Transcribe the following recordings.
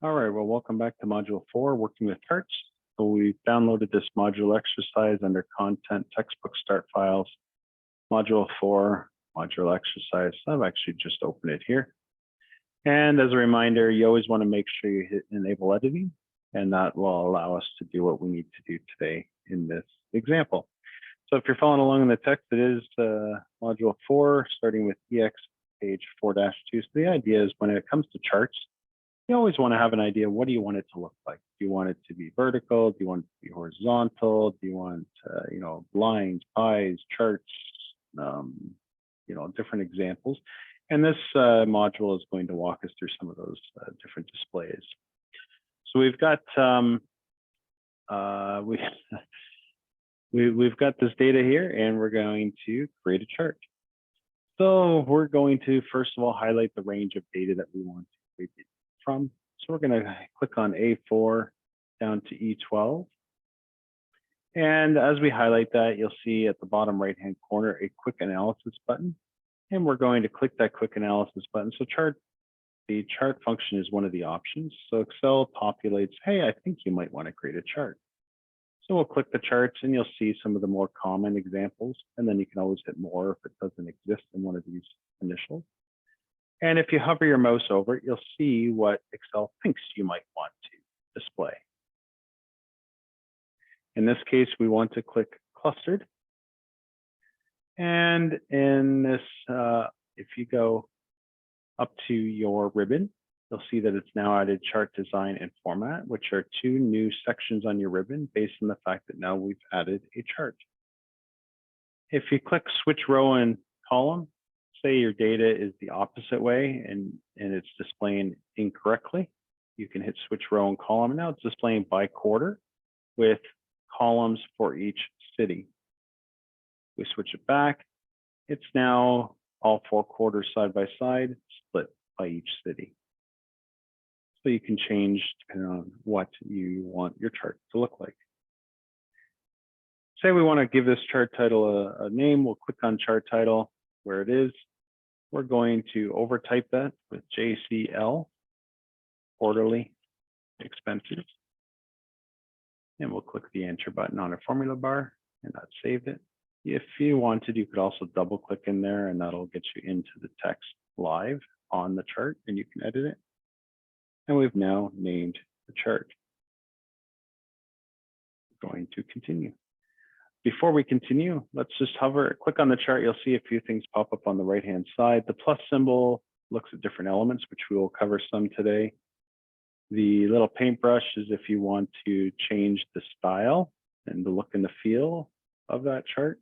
All right, well, welcome back to Module 4, Working with Charts. So we've downloaded this module exercise under Content Textbook Start Files, Module 4, Module Exercise. I've actually just opened it here. And as a reminder, you always want to make sure you hit Enable Editing, and that will allow us to do what we need to do today in this example. So if you're following along in the text, it is Module 4, starting with EX page 4-2. So the idea is when it comes to charts, you always want to have an idea, what do you want it to look like? Do you want it to be vertical? Do you want it to be horizontal? Do you want, lines, pies, charts, different examples? And this module is going to walk us through some of those different displays. So we've got we've got this data here, and we're going to create a chart. So we're going to first of all highlight the range of data that we want to create from. So we're going to click on A4 down to E12. And as we highlight that, you'll see at the bottom right-hand corner a quick analysis button. And we're going to click that quick analysis button. So the chart function is one of the options. So Excel populates, hey, I think you might want to create a chart. So we'll click the charts and you'll see some of the more common examples. And then you can always hit more if it doesn't exist in one of these initials. And if you hover your mouse over it, you'll see what Excel thinks you might want to display. In this case, we want to click clustered. And in this, if you go up to your ribbon, you'll see that it's now added chart design and format, which are two new sections on your ribbon based on the fact that now we've added a chart. If you click switch row and column, say your data is the opposite way and it's displaying incorrectly, you can hit switch row and column. And now it's displaying by quarter with columns for each city. We switch it back. It's now all 4 quarters side by side, split by each city. So you can change depending on what you want your chart to look like. Say we want to give this chart title a name. We'll click on chart title where it is. We're going to overtype that with JCL, quarterly expenses. And we'll click the enter button on a formula bar, and that saved it. If you wanted, you could also double click in there, and that'll get you into the text live on the chart, and you can edit it. And we've now named the chart. We're going to continue. Before we continue, let's just click on the chart. You'll see a few things pop up on the right-hand side. The plus symbol looks at different elements, which we will cover some today. The little paintbrush is if you want to change the style and the look and the feel of that chart.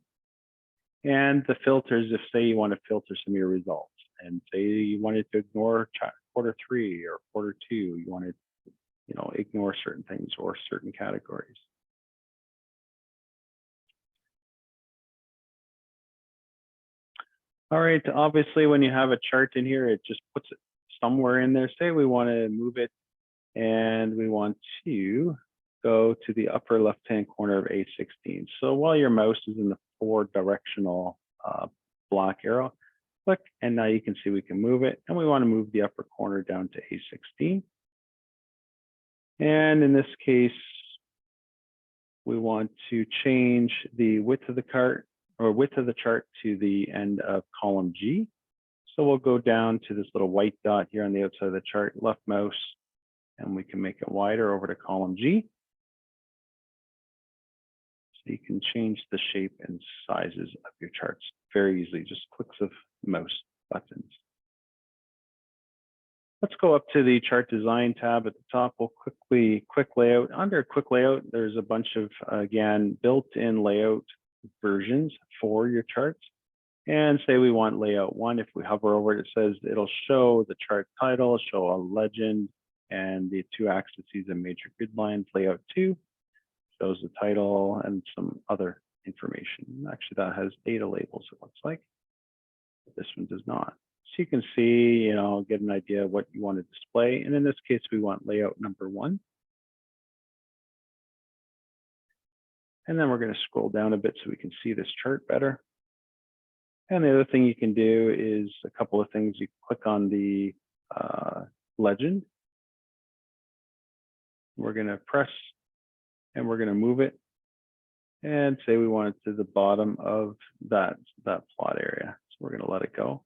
And the filters, if say you want to filter some of your results and say you wanted to ignore quarter 3 or quarter 2, you want to, ignore certain things or certain categories. All right, obviously when you have a chart in here, it just puts it somewhere in there. Say we want to move it and we want to go to the upper left-hand corner of A16. So while your mouse is in the 4 directional black arrow, click, and now you can see we can move it. And we want to move the upper corner down to A16. And in this case, we want to change the width of the chart to the end of column G. So we'll go down to this little white dot here on the outside of the chart, left mouse, and we can make it wider over to column G. So you can change the shape and sizes of your charts very easily, just clicks of mouse buttons. Let's go up to the chart design tab at the top. We'll quick layout. Under quick layout, there's a bunch of, again, built-in layout versions for your charts. And say we want layout 1. If we hover over it, it says it'll show the chart title, show a legend, and the 2 axes and major grid lines. Layout 2 shows the title and some other information. Actually, that has data labels, it looks like. But this one does not. So you can see, get an idea of what you want to display. And in this case, we want layout number 1. And then we're going to scroll down a bit so we can see this chart better. And the other thing you can do is a couple of things. You click on the legend, We're going to press and we're going to move it and say we want it to the bottom of that plot area. So we're going to let it go.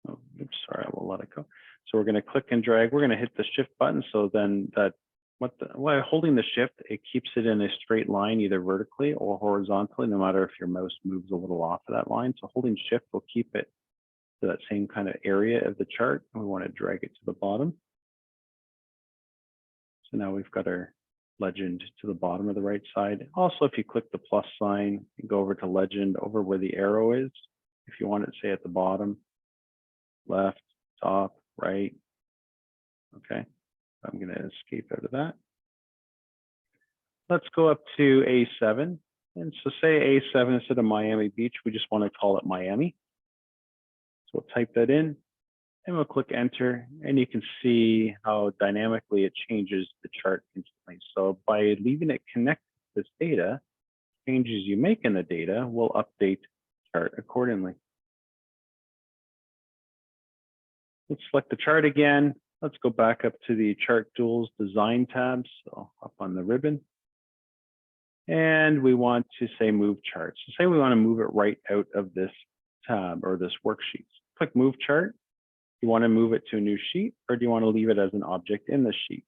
Oh, oops, sorry, I will let it go. So we're going to click and drag. We're going to hit the shift button. So then while holding the shift, it keeps it in a straight line, either vertically or horizontally, no matter if your mouse moves a little off of that line. So holding shift will keep it to that same kind of area of the chart. And we want to drag it to the bottom. So now we've got our legend to the bottom of the right side. Also, if you click the plus sign and go over to legend, over where the arrow is, if you want it, say at the bottom, left, top, right. Okay, I'm going to escape out of that. Let's go up to A7. And so say A7 instead of Miami Beach, we just want to call it Miami. So we'll type that in and we'll click enter, and you can see how dynamically it changes the chart instantly. So by leaving it connected to this data, changes you make in the data will update the chart accordingly. Let's select the chart again. Let's go back up to the chart tools design tab. So up on the ribbon. And we want to say move charts. So say we want to move it right out of this tab or this worksheet. Click move chart. Do you want to move it to a new sheet, or do you want to leave it as an object in the sheet?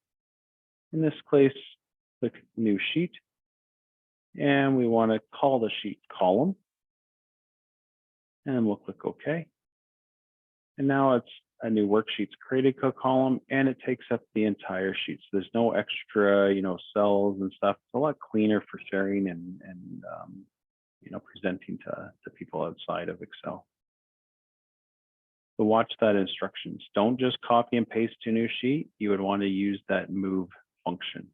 In this case, click new sheet. And we want to call the sheet column. And we'll click OK. And now it's a new worksheet's created column, and it takes up the entire sheet. So there's no extra, cells and stuff. It's a lot cleaner for sharing and presenting to people outside of Excel. So watch that instructions. Don't just copy and paste to a new sheet. You would want to use that move function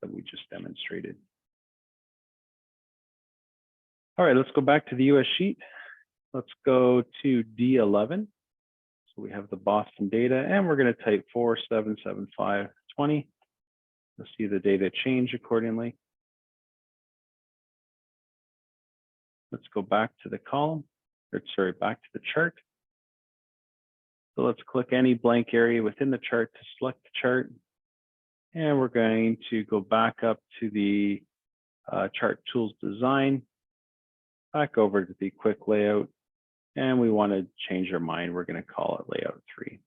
that we just demonstrated. All right, let's go back to the US sheet. Let's go to D11. So we have the Boston data, and we're going to type 477520. You'll see the data change accordingly. Let's go back to the column, back to the chart. So let's click any blank area within the chart to select the chart. And we're going to go back up to the chart tools design, back over to the quick layout. And we want to change our mind. We're going to call it layout 3.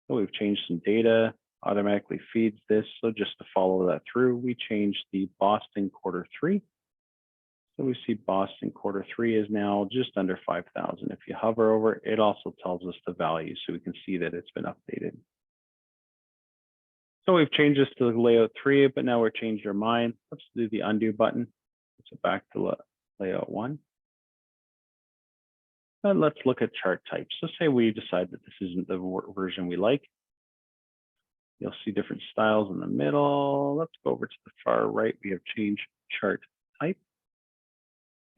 So we've changed some data, automatically feeds this. So just to follow that through, we changed the Boston Q3. So we see Boston Q3 is now just under 5,000. If you hover over it, it also tells us the value, so we can see that it's been updated. So we've changed this to layout 3, but now we're changed our mind. Let's do the undo button. So back to layout 1. And let's look at chart types. So say we decide that this isn't the version we like. You'll see different styles in the middle. Let's go over to the far right. We have changed chart type.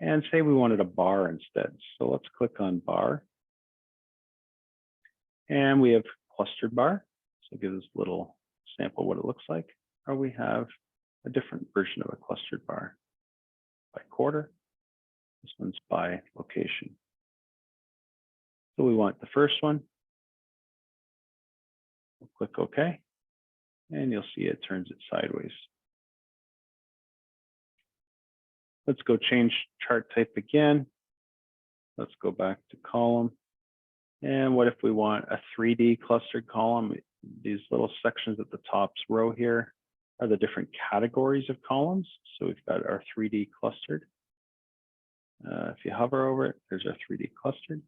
And say we wanted a bar instead. So let's click on bar. And we have clustered bar. So it gives us a little sample of what it looks like. Or we have a different version of a clustered bar by quarter. This one's by location. So we want the first one. We'll click OK. And you'll see it turns it sideways. Let's go change chart type again. Let's go back to column. And what if we want a 3D clustered column? These little sections at the top row here are the different categories of columns. So we've got our 3D clustered. If you hover over it, there's our 3D clustered.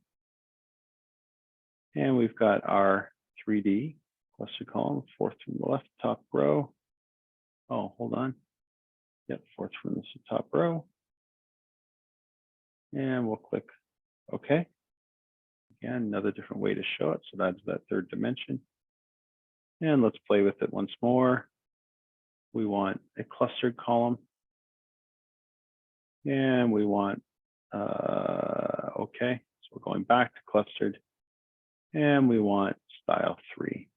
And we've got our 3D clustered column, fourth from the left, top row. Oh, hold on. Yep, fourth from the top row. And we'll click OK. Again, another different way to show it. So that's that third dimension. And let's play with it once more. We want a clustered column. And we want OK. So we're going back to clustered. And we want style 3.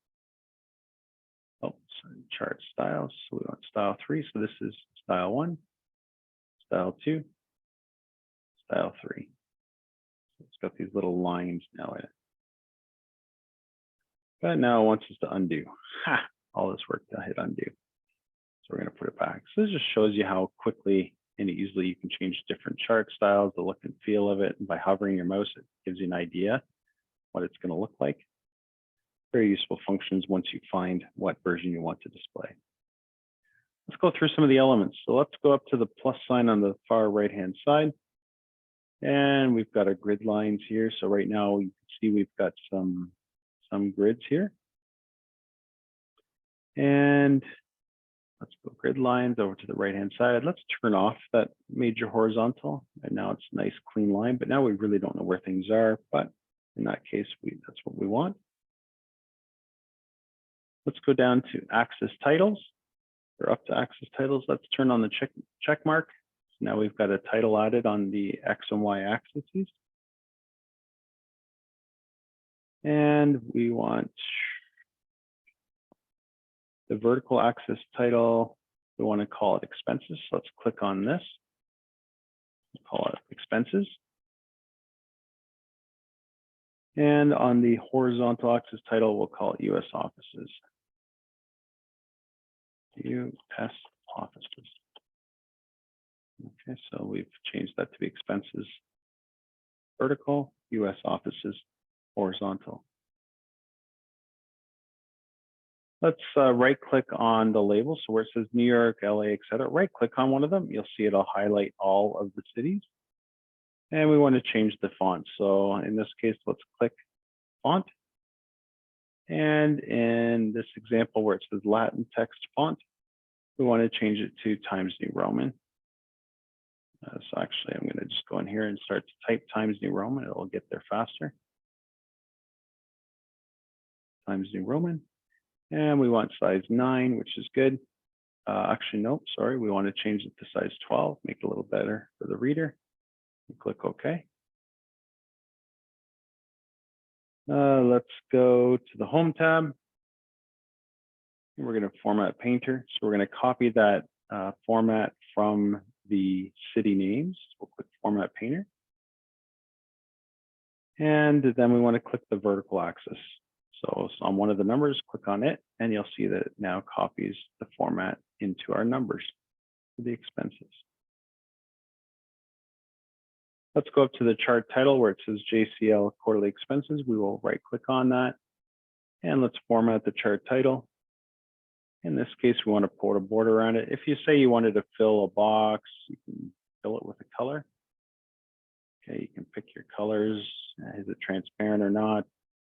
Oh, sorry, chart styles. So we want style 3. So this is style 1, style 2, style 3. So it's got these little lines now in it. But now it wants us to undo. Ha! all this work to hit undo. So we're going to put it back. So this just shows you how quickly and easily you can change different chart styles, the look and feel of it. And by hovering your mouse, it gives you an idea what it's going to look like. Very useful functions once you find what version you want to display. Let's go through some of the elements. So let's go up to the plus sign on the far right-hand side. And we've got our grid lines here. So right now you can see we've got some grids here. And let's go grid lines over to the right-hand side. Let's turn off that major horizontal. And now it's a nice clean line, but now we really don't know where things are. But in that case, that's what we want. Let's go down to axis titles. We're up to axis titles. Let's turn on the check mark. So now we've got a title added on the X and Y axes. And we want the vertical axis title. We want to call it expenses. So let's click on this. We'll call it expenses. And on the horizontal axis title, we'll call it US offices. US offices. Okay, so we've changed that to be expenses vertical, US offices horizontal. Let's right click on the label. So where it says New York, LA, etc. Right click on one of them. You'll see it'll highlight all of the cities. And we want to change the font. So in this case, let's click font. And in this example where it says Latin text font, we want to change it to Times New Roman. So actually, I'm going to just go in here and start to type Times New Roman. It'll get there faster. Times New Roman. And we want size 9, which is good. Actually, nope, sorry. We want to change it to size 12, make it a little better for the reader. And click OK. Let's go to the Home tab. And we're going to format Painter. So we're going to copy that format from the city names. We'll click Format Painter. And then we want to click the vertical axis. So on one of the numbers, click on it, and you'll see that it now copies the format into our numbers for the expenses. Let's go up to the chart title where it says JCL Quarterly Expenses. We will right click on that, and let's format the chart title. In this case, we want to put a border around it. If you say you wanted to fill a box, you can fill it with a color. Okay, you can pick your colors. Is it transparent or not?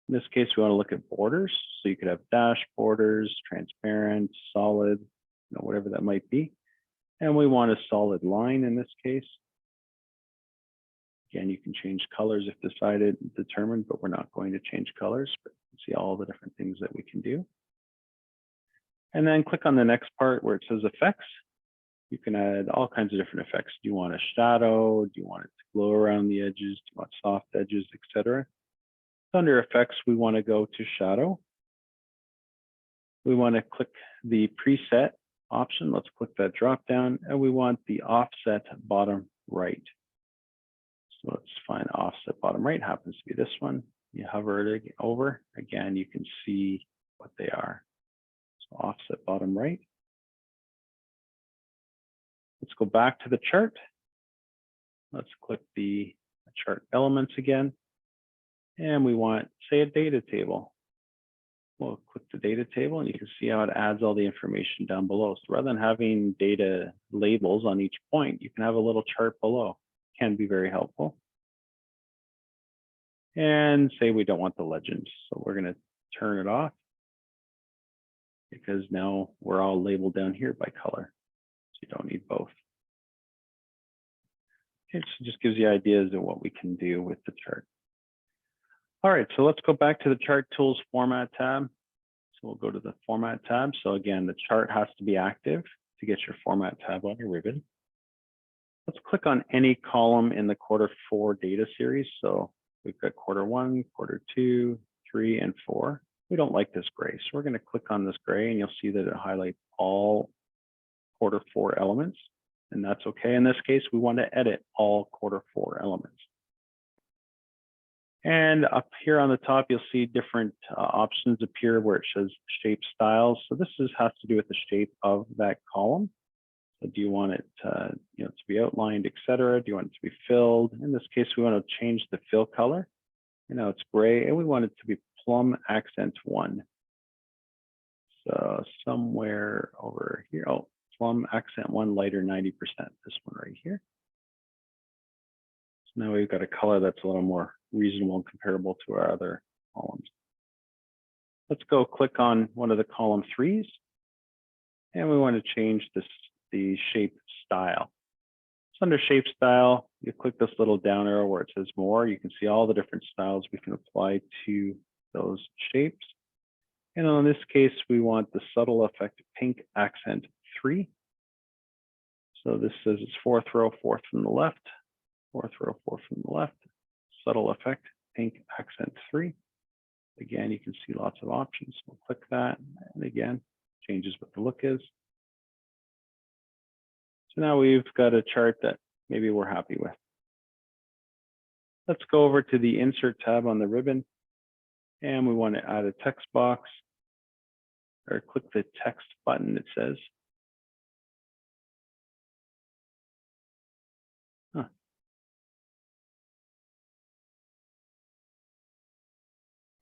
In this case, we want to look at borders. So you could have dash borders, transparent, solid, whatever that might be. And we want a solid line in this case. Again, you can change colors if determined, but we're not going to change colors. But you can see all the different things that we can do. And then click on the next part where it says effects. You can add all kinds of different effects. Do you want a shadow? Do you want it to glow around the edges? Do you want soft edges, etc.? Under effects, we want to go to shadow. We want to click the preset option. Let's click that drop down, and we want the offset bottom right. So let's find offset bottom right. Happens to be this one. You hover it over. Again, you can see what they are. So offset bottom right. Let's go back to the chart. Let's click the chart elements again. And we want, say, a data table. We'll click the data table, and you can see how it adds all the information down below. So rather than having data labels on each point, you can have a little chart below. It can be very helpful. And say we don't want the legends. So we're going to turn it off because now we're all labeled down here by color. So you don't need both. Okay, so it just gives you ideas of what we can do with the chart. All right, so let's go back to the Chart Tools Format tab. So we'll go to the Format tab. So again, the chart has to be active to get your Format tab on your ribbon. Let's click on any column in the Q4 data series. So we've got Q1, Q2, 3, and 4. We don't like this gray, so we're going to click on this gray, and you'll see that it highlights all Q4 elements, and that's okay. In this case, we want to edit all Q4 elements. And up here on the top, you'll see different options appear where it says shape styles. So this has to do with the shape of that column. So do you want it to be outlined, etc.? Do you want it to be filled? In this case, we want to change the fill color. It's gray, and we want it to be plum accent 1. So somewhere over here, plum accent 1, lighter 90%, this one right here. So now we've got a color that's a little more reasonable and comparable to our other columns. Let's go click on one of the column 3s, and we want to change the shape style. So under shape style, you click this little down arrow where it says more. You can see all the different styles we can apply to those shapes. And in this case, we want the subtle effect pink accent 3. So this says it's 4th row, 4th from the left, 4th row, 4th from the left, subtle effect pink accent 3. Again, you can see lots of options. We'll click that, and again, changes what the look is. So now we've got a chart that maybe we're happy with. Let's go over to the Insert tab on the ribbon, and we want to add a text box, or click the text button, it says.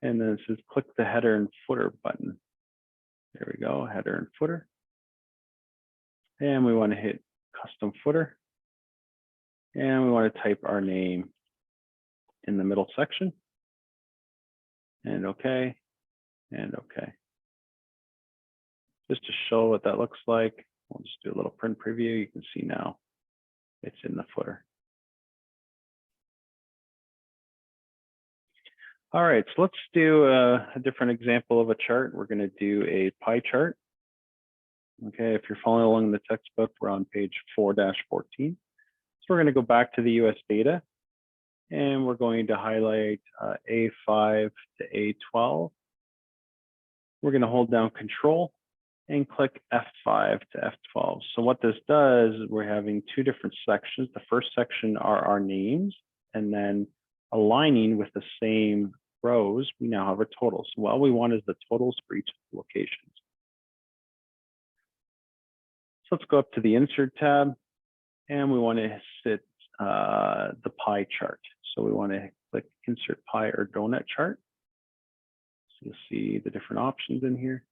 And then it says click the header and footer button. There we go, header and footer. And we want to hit custom footer. And we want to type our name in the middle section. And OK, and OK. Just to show what that looks like, we'll just do a little print preview. You can see now it's in the footer. All right, so let's do a different example of a chart. We're going to do a pie chart. Okay, if you're following along in the textbook, we're on page 4-14. So we're going to go back to the US data, and we're going to highlight A5 to A12. We're going to hold down Control and click F5 to F12. So what this does is we're having two different sections. The first section are our names, and then aligning with the same rows, we now have our totals. So what we want is the totals for each of the locations. So let's go up to the Insert tab, and we want to set the pie chart. So we want to click Insert Pie or Donut Chart. So you'll see the different options in here.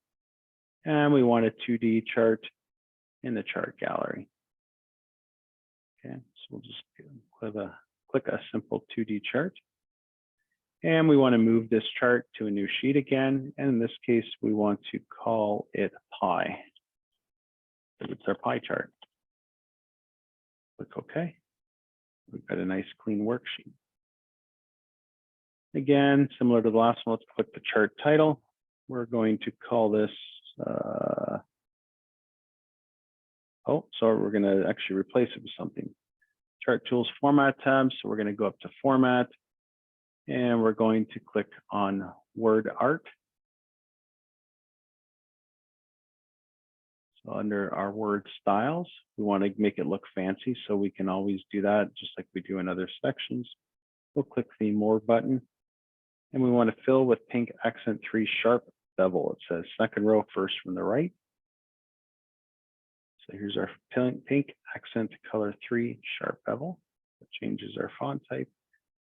And we want a 2D chart in the chart gallery. Okay, so we'll just click a simple 2D chart. And we want to move this chart to a new sheet again. And in this case, we want to call it pie. So it's our pie chart. Click OK. We've got a nice clean worksheet. Again, similar to the last one, let's click the chart title. We're going to call this, we're going to actually replace it with something. Chart Tools Format tab. So we're going to go up to Format, and we're going to click on Word Art. So under our word styles, we want to make it look fancy, so we can always do that just like we do in other sections. We'll click the More button, and we want to fill with pink accent 3 sharp bevel. It says second row first from the right. So here's our pink accent color 3 sharp bevel. That changes our font type.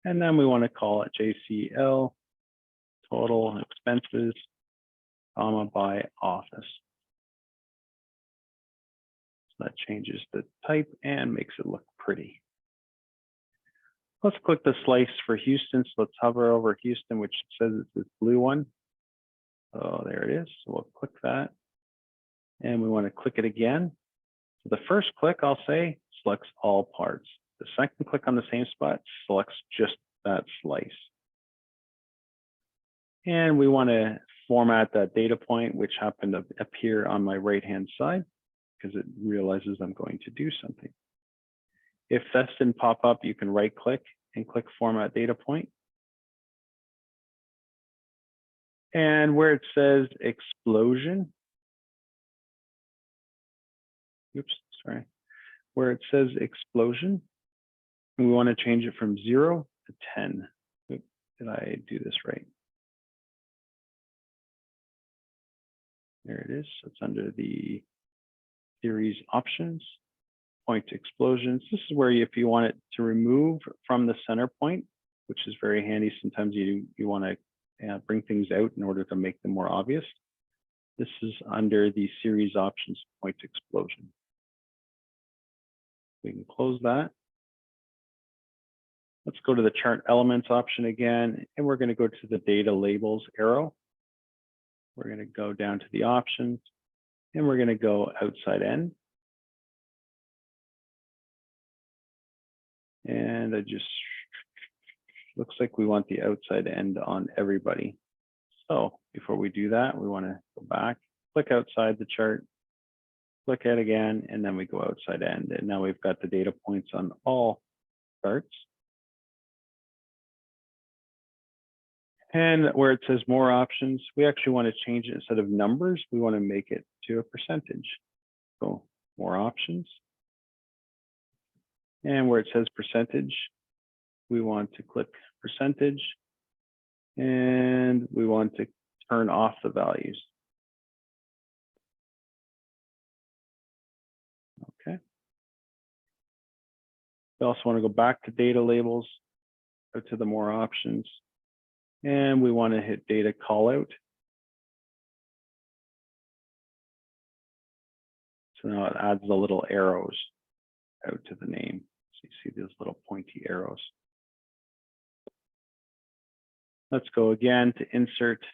And then we want to call it JCL total expenses, comma, by office. So that changes the type and makes it look pretty. Let's click the slice for Houston. So let's hover over Houston, which says it's this blue one. So there it is. So we'll click that. And we want to click it again. So the first click, I'll say, selects all parts. The second click on the same spot selects just that slice. And we want to format that data point, which happened to appear on my right-hand side, because it realizes I'm going to do something. If that didn't pop up, you can right-click and click Format Data Point. And where it says explosion, where it says explosion, we want to change it from 0 to 10. Did I do this right? There it is. It's under the series options, point explosions. This is where if you want it to remove from the center point, which is very handy. Sometimes you want to bring things out in order to make them more obvious. This is under the series options, point explosion. We can close that. Let's go to the chart elements option again, and we're going to go to the data labels arrow. We're going to go down to the options, and we're going to go outside in. And it just looks like we want the outside end on everybody. So before we do that, we want to go back, click outside the chart, click it again, and then we go outside end. And now we've got the data points on all charts. And where it says more options, we actually want to change it instead of numbers. We want to make it to a percentage. So more options. And where it says percentage, we want to click percentage. And we want to turn off the values. Okay. We also want to go back to data labels, go to the more options. And we want to hit data callout. So now it adds the little arrows out to the name. So you see those little pointy arrows. Let's go again to insert,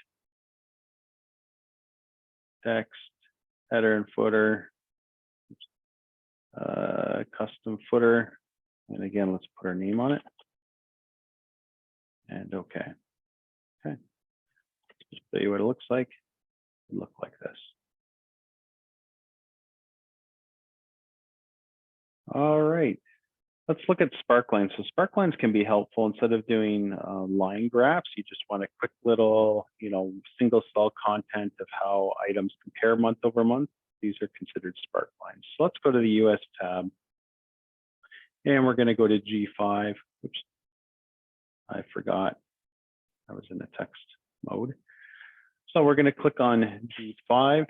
text, header and footer, custom footer. And again, let's put our name on it. And okay. Okay. Just show you what it looks like. It looks like this. All right. Let's look at sparklines. So sparklines can be helpful. Instead of doing line graphs, you just want a quick little, single cell content of how items compare month over month. These are considered sparklines. So let's go to the US tab. And we're going to go to G5, which I forgot. I was in the text mode. So we're going to click on G5,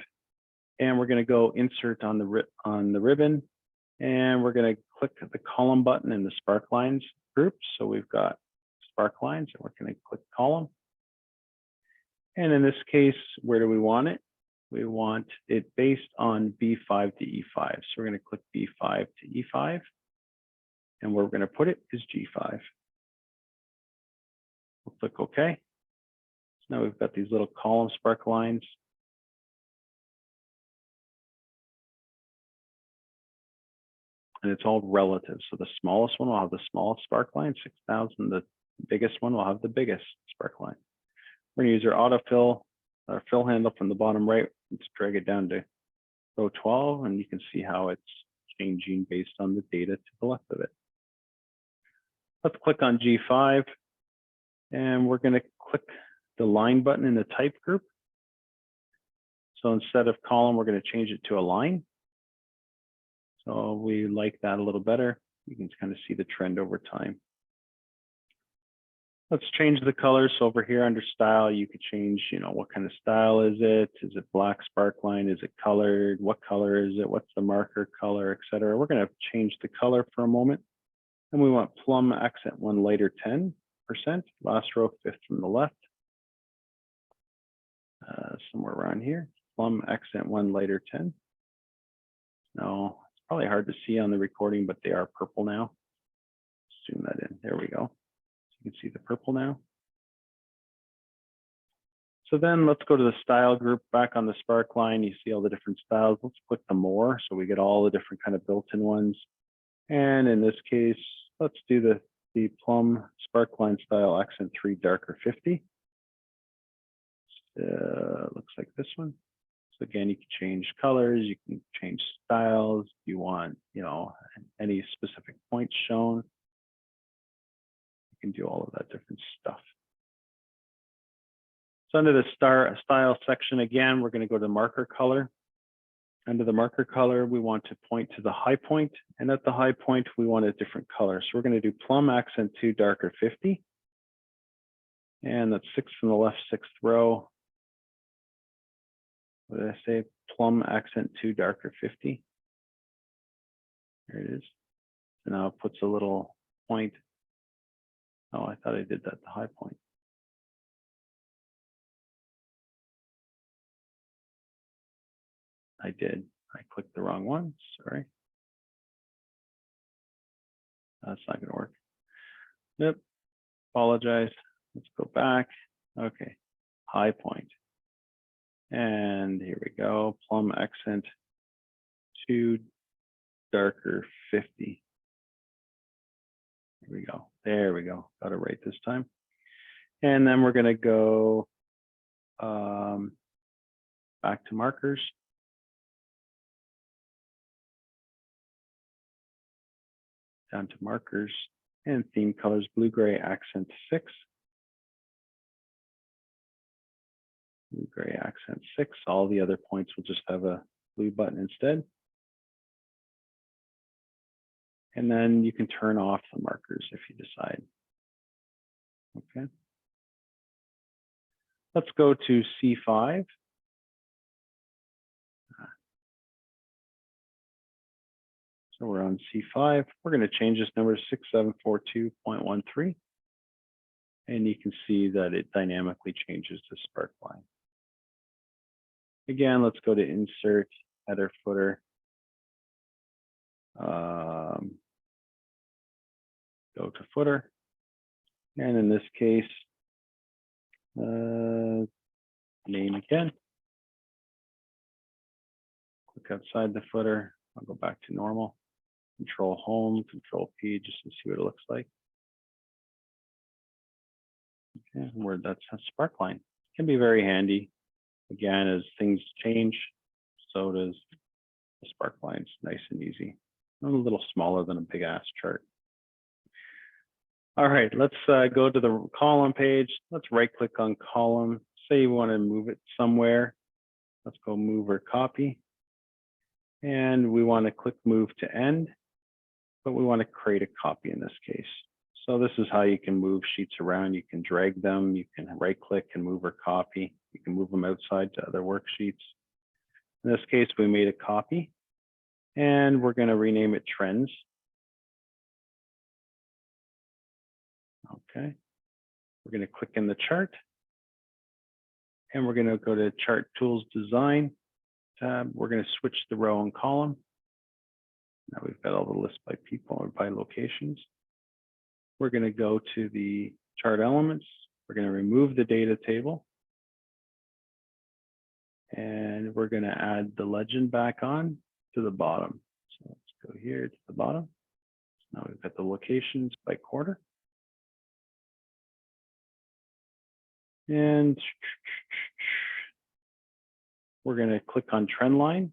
and we're going to go insert on the ribbon, and we're going to click the column button in the sparklines group. So we've got sparklines, and we're going to click column. And in this case, where do we want it? We want it based on B5 to E5. So we're going to click B5 to E5, and where we're going to put it is G5. We'll click OK. So now we've got these little column sparklines. And it's all relative. So the smallest one will have the smallest sparkline, 6,000. The biggest one will have the biggest sparkline. We're going to use our autofill, our fill handle from the bottom right. Let's drag it down to row 12, and you can see how it's changing based on the data to the left of it. Let's click on G5, and we're going to click the line button in the type group. So instead of column, we're going to change it to a line. So we like that a little better. You can kind of see the trend over time. Let's change the colors. So over here under style, you could change, what kind of style is it? Is it black sparkline? Is it colored? What color is it? What's the marker color, etc. We're going to change the color for a moment. And we want plum accent 1 lighter 10%. Last row, 5th from the left. Somewhere around here. Plum accent 1 lighter 10. No, it's probably hard to see on the recording, but they are purple now. Zoom that in. There we go. So you can see the purple now. So then let's go to the style group back on the sparkline. You see all the different styles. Let's click the more so we get all the different kind of built-in ones. And in this case, let's do the plum sparkline style accent 3 darker 50. Looks like this one. So again, you can change colors, you can change styles. You want, any specific points shown. You can do all of that different stuff. So under the style section, again, we're going to go to marker color. Under the marker color, we want to point to the high point. And at the high point, we want a different color. So we're going to do plum accent 2 darker 50. And that's 6 from the left, 6th row. What did I say? Plum accent 2 darker 50. There it is. So now it puts a little point. Oh, I thought I did that, the high point. I did. I clicked the wrong one. Sorry. That's not going to work. Yep. Apologize. Let's go back. Okay. High point. And here we go. Plum accent 2 darker 50. Here we go. There we go. Got it right this time. And then we're going to go back to markers. Down to markers and theme colors, blue, gray, accent 6. Blue, gray, accent 6. All the other points will just have a blue button instead. And then you can turn off the markers if you decide. Okay. Let's go to C5. So we're on C5. We're going to change this number to 6742.13. And you can see that it dynamically changes the spark line. Again, let's go to insert, header, footer. Go to footer. And in this case, name again. Click outside the footer. I'll go back to normal. Control home, control P, just to see what it looks like. Okay, where that's a spark line. Can be very handy. Again, as things change, so does the spark lines. Nice and easy. A little smaller than a big ass chart. All right, let's go to the column page. Let's right click on column. Say you want to move it somewhere. Let's go move or copy. And we want to click move to end, but we want to create a copy in this case. So this is how you can move sheets around. You can drag them. You can right click and move or copy. You can move them outside to other worksheets. In this case, we made a copy and we're going to rename it trends. Okay. We're going to click in the chart and we're going to go to chart tools design tab. We're going to switch the row and column. Now we've got all the lists by people or by locations. We're going to go to the chart elements. We're going to remove the data table. And we're going to add the legend back on to the bottom. So let's go here to the bottom. Now we've got the locations by quarter. And we're going to click on trend line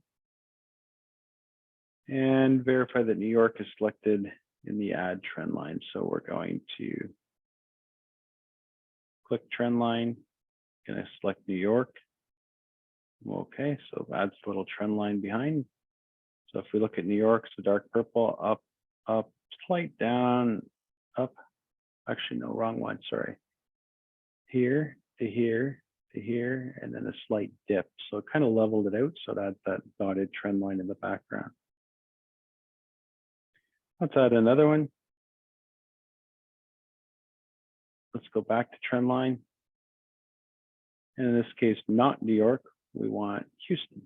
and verify that New York is selected in the add trend line. So we're going to click trend line, going to select New York. Okay, so adds a little trend line behind. So if we look at New York, so dark purple, up, up, slight down, up. Actually, no, wrong one, sorry. Here to here to here, and then a slight dip. So it kind of leveled it out so that that dotted trend line in the background. Let's add another one. Let's go back to trend line. And in this case, not New York, we want Houston.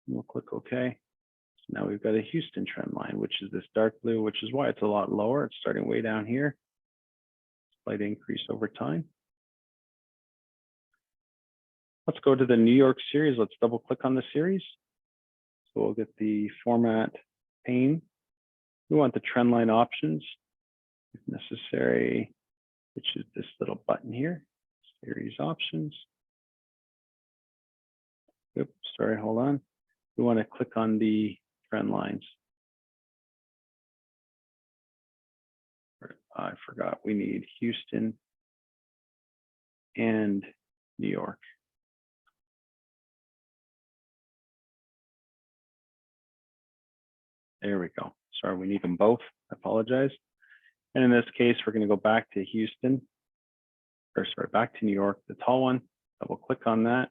We'll click OK. So now we've got a Houston trend line, which is this dark blue, which is why it's a lot lower. It's starting way down here. Slight increase over time. Let's go to the New York series. Let's double click on the series. So we'll get the format pane. We want the trend line options, if necessary, which is this little button here, series options. Oops, sorry, hold on. We want to click on the trend lines. I forgot, we need Houston and New York. There we go. Sorry, we need them both. I apologize. And in this case, we're going to go back to Houston. or sorry, back to New York, the tall one. Double click on that.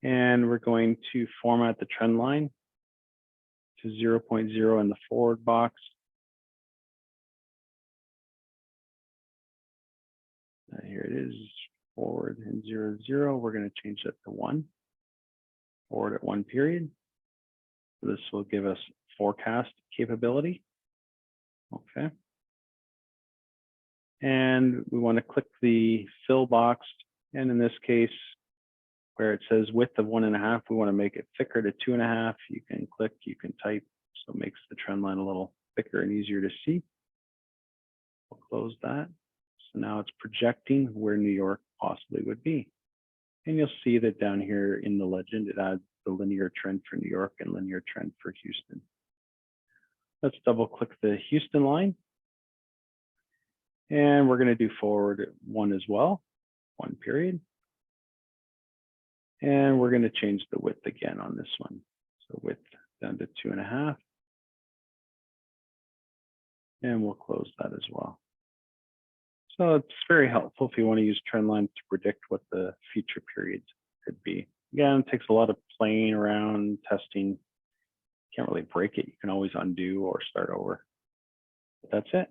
And we're going to format the trend line to 0.0 in the forward box. Here it is, forward and 0, 0. We're going to change that to 1, forward at 1 period. So this will give us forecast capability. Okay. And we want to click the fill box. And in this case, where it says width of 1.5, we want to make it thicker to 2.5. You can click, you can type, so it makes the trend line a little thicker and easier to see. We'll close that. So now it's projecting where New York possibly would be. And you'll see that down here in the legend, it adds the linear trend for New York and linear trend for Houston. Let's double click the Houston line. And we're going to do forward 1 as well, 1 period. And we're going to change the width again on this one. So width down to 2.5. And we'll close that as well. So it's very helpful if you want to use trend lines to predict what the future periods could be. Again, it takes a lot of playing around, testing. Can't really break it. You can always undo or start over. But that's it.